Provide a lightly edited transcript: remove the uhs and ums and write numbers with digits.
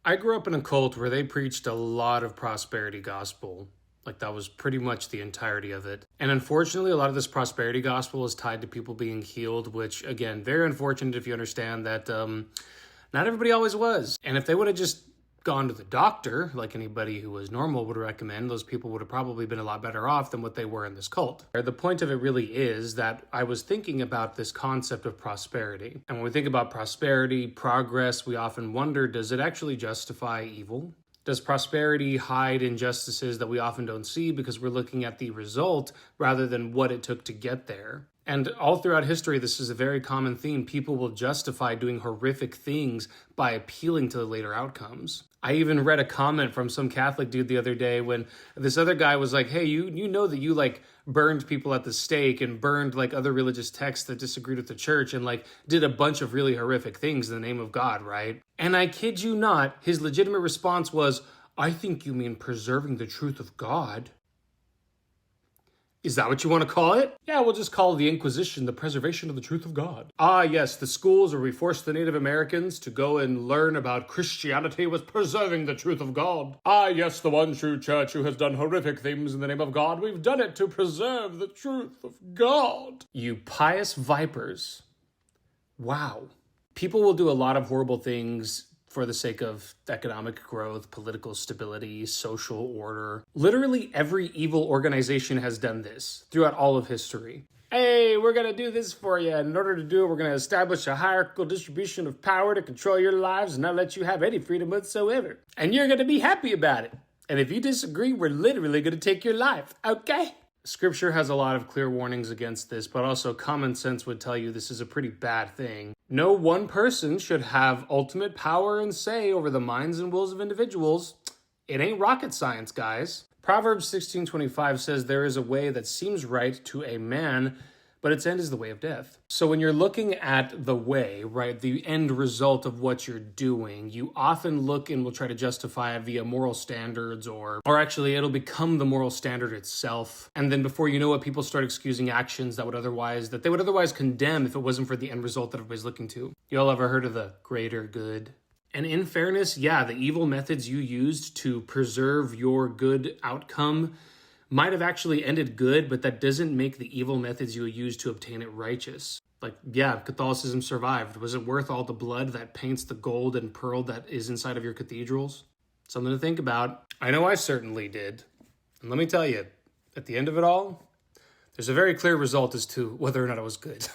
I grew up in a cult where they preached a lot of prosperity gospel. Like that was pretty much the entirety of it. And unfortunately, a lot of this prosperity gospel is tied to people being healed, which again, very unfortunate if you understand that not everybody always was. And if they would have just gone to the doctor, like anybody who was normal would recommend, those people would have probably been a lot better off than what they were in this cult. The point of it really is that I was thinking about this concept of prosperity. And when we think about prosperity, progress, we often wonder, does it actually justify evil? Does prosperity hide injustices that we often don't see because we're looking at the result rather than what it took to get there? And all throughout history, this is a very common theme. People will justify doing horrific things by appealing to the later outcomes. I even read a comment from some Catholic dude the other day when this other guy was like, hey, you know that you like burned people at the stake and burned like other religious texts that disagreed with the church and like did a bunch of really horrific things in the name of God, right? And I kid you not, his legitimate response was, I think you mean preserving the truth of God. Is that what you want to call it? Yeah, we'll just call the Inquisition the preservation of the truth of God. Ah, yes, the schools where we forced the Native Americans to go and learn about Christianity was preserving the truth of God. Ah, yes, the one true church who has done horrific things in the name of God. We've done it to preserve the truth of God. You pious vipers. Wow. People will do a lot of horrible things for the sake of economic growth, political stability, social order. Literally every evil organization has done this throughout all of history. Hey, we're going to do this for you. And in order to do it, we're going to establish a hierarchical distribution of power to control your lives and not let you have any freedom whatsoever. And you're going to be happy about it. And if you disagree, we're literally going to take your life, okay? Scripture has a lot of clear warnings against this, but also common sense would tell you this is a pretty bad thing. No one person should have ultimate power and say over the minds and wills of individuals. It ain't rocket science, guys. Proverbs 16:25 says there is a way that seems right to a man, but its end is the way of death. So when you're looking at the way, right, the end result of what you're doing, you often look and will try to justify it via moral standards or actually it'll become the moral standard itself. And then before you know it, people start excusing actions that they would otherwise condemn if it wasn't for the end result that everybody's looking to. You all ever heard of the greater good? And in fairness, yeah, the evil methods you used to preserve your good outcome might have actually ended good, but that doesn't make the evil methods you used to obtain it righteous. Like, yeah, Catholicism survived. Was it worth all the blood that paints the gold and pearl that is inside of your cathedrals? Something to think about. I know I certainly did. And let me tell you, at the end of it all, there's a very clear result as to whether or not it was good.